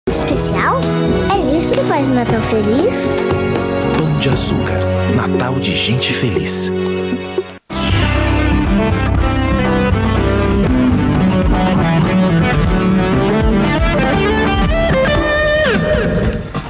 Especial? É isso que faz o Natal feliz? Pão de Açúcar, Natal de gente feliz.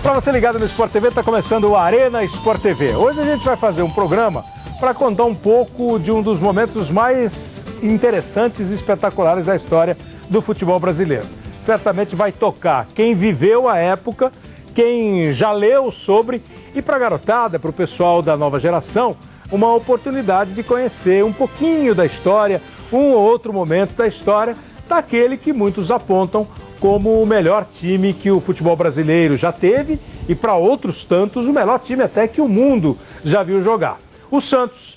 Para você ligado no Sport TV, está começando o Arena Sport TV. Hoje a gente vai fazer um programa para contar um pouco de um dos momentos mais interessantes e espetaculares da história do futebol brasileiro. Certamente vai tocar quem viveu a época, quem já leu sobre, e para a garotada, para o pessoal da nova geração, uma oportunidade de conhecer um pouquinho da história, um ou outro momento da história, daquele que muitos apontam como o melhor time que o futebol brasileiro já teve e, para outros tantos, o melhor time até que o mundo já viu jogar. O Santos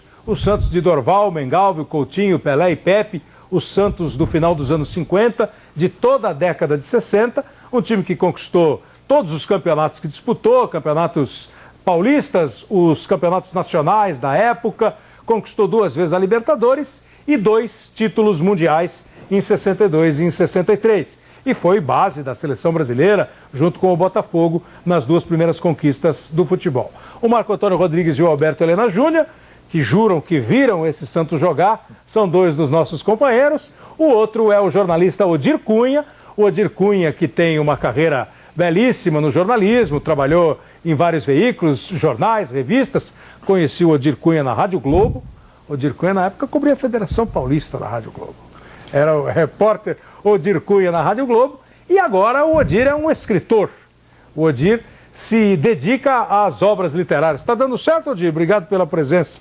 de Dorval, Mengalvio, Coutinho, Pelé e Pepe, o Santos do final dos anos 50, de toda a década de 60, um time que conquistou todos os campeonatos que disputou, campeonatos paulistas, os campeonatos nacionais da época, conquistou 2 vezes a Libertadores e 2 títulos mundiais em 62 e em 63. E foi base da seleção brasileira, junto com o Botafogo, nas 2 primeiras conquistas do futebol. O Marco Antônio Rodrigues e o Alberto Helena Júnior, que juram que viram esse Santos jogar, são 2 dos nossos companheiros. O outro é o jornalista Odir Cunha, o Odir Cunha que tem uma carreira belíssima no jornalismo, trabalhou em vários veículos, jornais, revistas. Conheci o Odir Cunha na Rádio Globo. O Odir Cunha, na época, cobria a Federação Paulista da Rádio Globo. Era o repórter Odir Cunha na Rádio Globo, e agora o Odir é um escritor. O Odir se dedica às obras literárias. Está dando certo, Odir? Obrigado pela presença.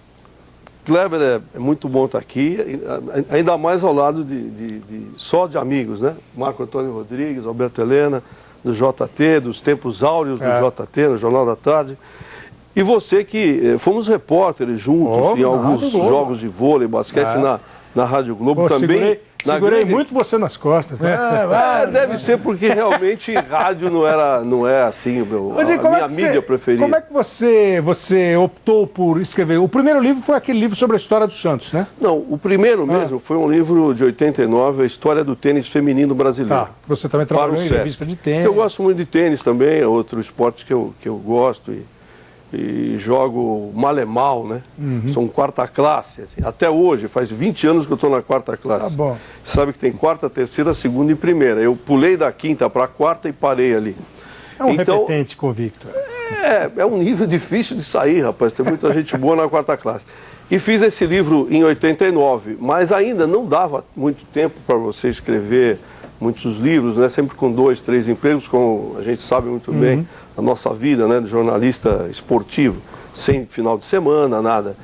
Kleber, é muito bom estar aqui, ainda mais ao lado só de amigos, né? Marco Antônio Rodrigues, Alberto Helena, do JT, dos tempos áureos do JT, no Jornal da Tarde. E você que fomos repórteres juntos em alguns jogos de vôlei, basquete na Rádio Globo. Também. Segurei muito você nas costas. Deve ser porque realmente rádio não é assim a minha mídia preferida. Como é que você optou por escrever? O primeiro livro foi aquele livro sobre a história do Santos, né? Não, o primeiro mesmo foi um livro de 89, a história do tênis feminino brasileiro. Tá, você também trabalhou em revista de tênis. Eu gosto muito de tênis também, é outro esporte que eu gosto e jogo mal e mal, né? Sou um 4ª classe, assim. Até hoje, faz 20 anos que eu estou na 4ª classe. Tá bom. Sabe que tem 4ª, 3ª, 2ª e 1ª. Eu pulei da 5ª para a 4ª e parei ali. É um repetente convicto. É um nível difícil de sair, rapaz. Tem muita gente boa na 4ª classe. E fiz esse livro em 89, mas ainda não dava muito tempo para você escrever muitos livros, né? Sempre com 2, 3 empregos, como a gente sabe muito bem, a nossa vida, né, de jornalista esportivo, sem final de semana, nada.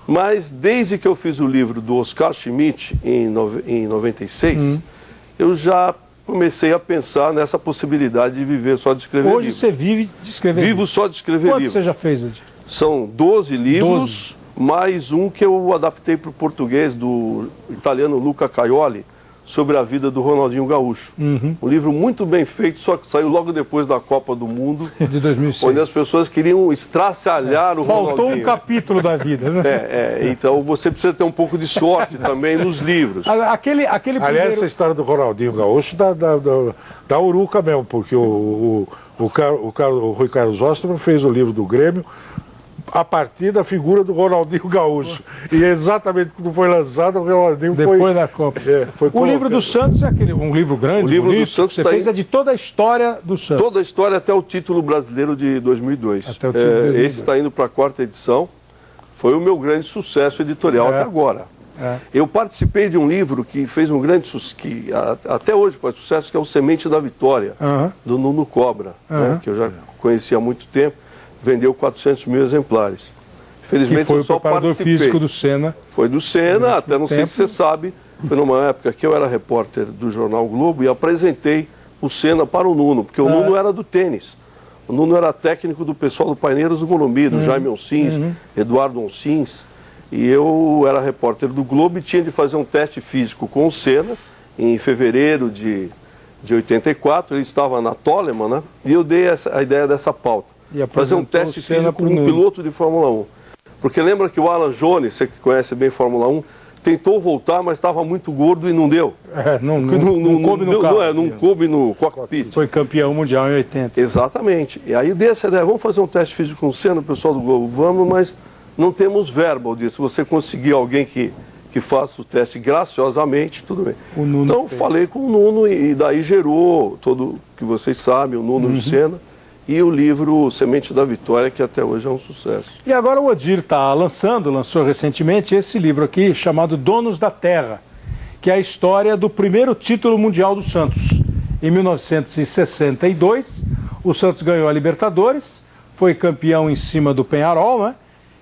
Mas desde que eu fiz o livro do Oscar Schmidt em 96, eu já comecei a pensar nessa possibilidade de viver só de escrever livros. Hoje você vive de escrever livros? Vivo só de escrever livros. Quantos você já fez, Edir? São 12 livros, mais um que eu adaptei para o português do italiano Luca Caioli, sobre a vida do Ronaldinho Gaúcho. Um livro muito bem feito, só que saiu logo depois da Copa do Mundo. De 2006. Onde as pessoas queriam estraçalhar o Ronaldinho. Faltou um capítulo da vida, né? Então você precisa ter um pouco de sorte também nos livros. Aliás, essa história do Ronaldinho Gaúcho da Uruca mesmo, porque o Rui Carlos Osterman fez o livro do Grêmio a partir da figura do Ronaldinho Gaúcho. E exatamente quando foi lançado, o Ronaldinho depois da Copa. O livro do Santos é um livro grande, o livro bonito, do Santos você fez de toda a história do Santos. Toda a história até o título brasileiro de 2002. Até o título de 2002. Esse está indo para a 4ª edição. Foi o meu grande sucesso editorial até agora. Eu participei de um livro que fez um grande sucesso, que até hoje faz sucesso, que é o Semente da Vitória, do Nuno Cobra, né, que eu já conhecia há muito tempo. Vendeu 400 mil exemplares. Infelizmente, foi eu só o preparador físico do Senna. Foi do Senna, até não sei se você sabe. Foi numa época que eu era repórter do Jornal Globo e apresentei o Senna para o Nuno, porque o Nuno era do tênis. O Nuno era técnico do pessoal do Paineiros do Morumbi, do Jaime Oncins, Eduardo Oncins. E eu era repórter do Globo e tinha de fazer um teste físico com o Senna em fevereiro de 84. Ele estava na Toleman, né? E eu dei a ideia dessa pauta. Fazer um teste físico com um piloto de Fórmula 1. Porque lembra que o Alan Jones, você que conhece bem Fórmula 1, tentou voltar, mas estava muito gordo e não deu. Não coube no carro. Não coube no cockpit. Foi campeão mundial em 80. Exatamente. E aí dei essa ideia, vamos fazer um teste físico com o Senna, o pessoal do Globo, vamos, mas não temos verba disso. Se você conseguir alguém que faça o teste graciosamente, tudo bem. Então falei com o Nuno e daí gerou todo que vocês sabem, o Nuno e o Senna, e o livro Semente da Vitória, que até hoje é um sucesso. E agora o Odir está lançou recentemente esse livro aqui, chamado Donos da Terra, que é a história do primeiro título mundial do Santos. Em 1962, o Santos ganhou a Libertadores, foi campeão em cima do Peñarol, né?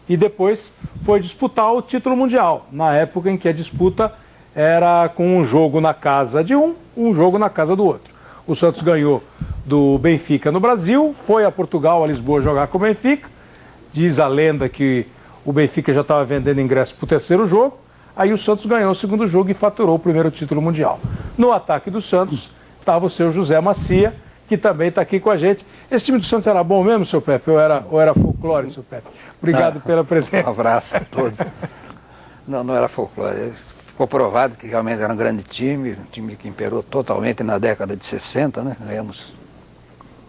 E depois foi disputar o título mundial, na época em que a disputa era com um jogo na casa de um jogo na casa do outro. O Santos ganhou do Benfica no Brasil, foi a Portugal, a Lisboa, jogar com o Benfica. Diz a lenda que o Benfica já estava vendendo ingresso para o terceiro jogo. Aí o Santos ganhou o segundo jogo e faturou o primeiro título mundial. No ataque do Santos estava o seu José Macia, que também está aqui com a gente. Esse time do Santos era bom mesmo, seu Pepe? Ou era folclore, seu Pepe? Obrigado pela presença. Um abraço a todos. Não era folclore. Ficou provado que realmente era um grande time, um time que imperou totalmente na década de 60, né? Ganhamos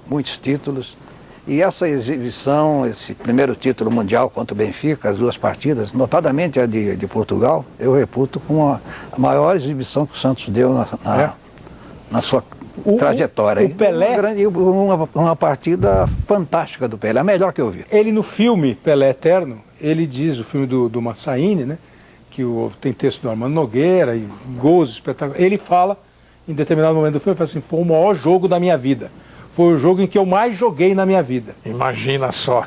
muitos títulos. E essa exibição, esse primeiro título mundial contra o Benfica, as duas partidas, notadamente a de Portugal, eu reputo como a maior exibição que o Santos deu na sua trajetória. O Pelé... Uma partida fantástica do Pelé, a melhor que eu vi. Ele no filme Pelé Eterno, ele diz, o filme do Massaini, né, que tem texto do Armando Nogueira e gols espetaculares. Ele fala, em determinado momento do filme, fala assim, foi o maior jogo da minha vida. Foi o jogo em que eu mais joguei na minha vida. Imagina só.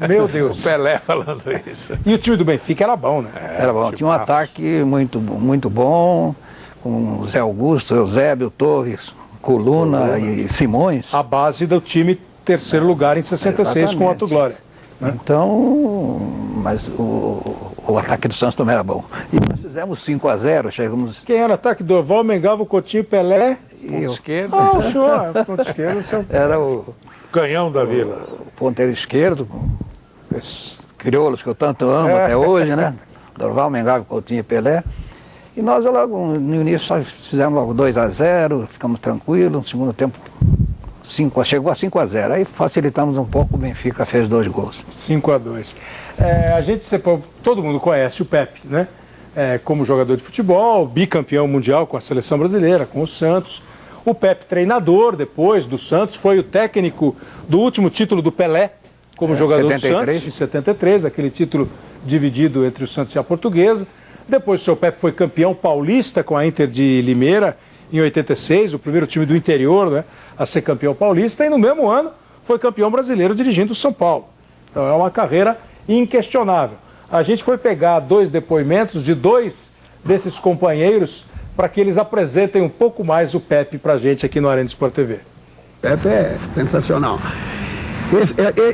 Meu Deus. O Pelé falando isso. E o time do Benfica era bom, né? Era bom, tinha um ataque muito bom, com o Zé Augusto, Eusébio, Torres, Coluna e Simões. A base do time terceiro lugar em 66 exatamente. Com o Otto Glória. Né? Então, mas o ataque do Santos também era bom. E nós fizemos 5-0, chegamos... Quem era o ataque? Dorval, Mengava, Coutinho, Pelé... Ponto esquerdo. Ah, o senhor, ponto esquerdo. Era o... Canhão da Vila. O ponteiro esquerdo, esses crioulos que eu tanto amo até hoje, né? Dorval, Mengava, Coutinho e Pelé. E nós logo, no início, só fizemos logo 2-0, ficamos tranquilos. No segundo tempo, chegou a 5-0. Aí facilitamos um pouco, o Benfica fez 2 gols. 5-2. Todo mundo conhece o Pepe, né? Como jogador de futebol, bicampeão mundial com a seleção brasileira, com o Santos. O Pepe, treinador depois do Santos, foi o técnico do último título do Pelé, como jogador 73. Do Santos, em 73, aquele título dividido entre o Santos e a Portuguesa. Depois o seu Pepe foi campeão paulista com a Inter de Limeira, em 86, o primeiro time do interior, né, a ser campeão paulista, e no mesmo ano foi campeão brasileiro dirigindo o São Paulo. Então é uma carreira inquestionável. A gente foi pegar 2 depoimentos de 2 desses companheiros para que eles apresentem um pouco mais o Pepe para a gente aqui no Arena Sport TV. Pepe é sensacional.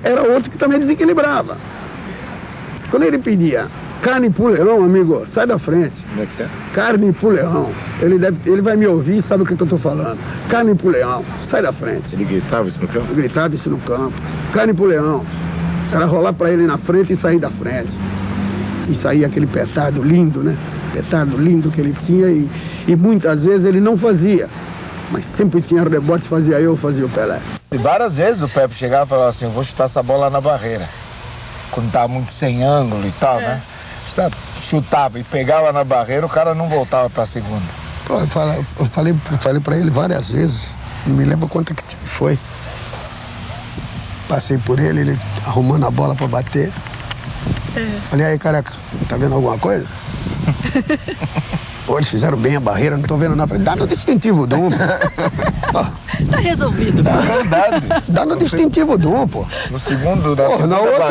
Era outro que também desequilibrava. Quando ele pedia carne pro leão, amigo, sai da frente. Como é que é? Carne pro leão. Ele vai me ouvir e sabe o que eu estou falando. Carne pro leão, sai da frente. Ele gritava isso no campo? Eu gritava isso no campo. Carne pro leão. Era rolar para ele na frente e sair da frente. E saía aquele petardo lindo, né? Petardo lindo que ele tinha e muitas vezes ele não fazia. Mas sempre tinha rebote, fazia eu, fazia o Pelé. E várias vezes o Pepe chegava e falava assim, eu vou chutar essa bola na barreira. Quando estava muito sem ângulo e tal, né? Chutava e pegava na barreira, o cara não voltava para a segunda. Pô, eu falei para ele várias vezes, não me lembro quanto que time foi. Passei por ele arrumando a bola para bater. Falei, aí, careca, tá vendo alguma coisa? Pô, eles fizeram bem a barreira, não tô vendo nada. Falei, dá no distintivo duplo. Tá resolvido. É verdade. Dá no distintivo duplo. No segundo da na outra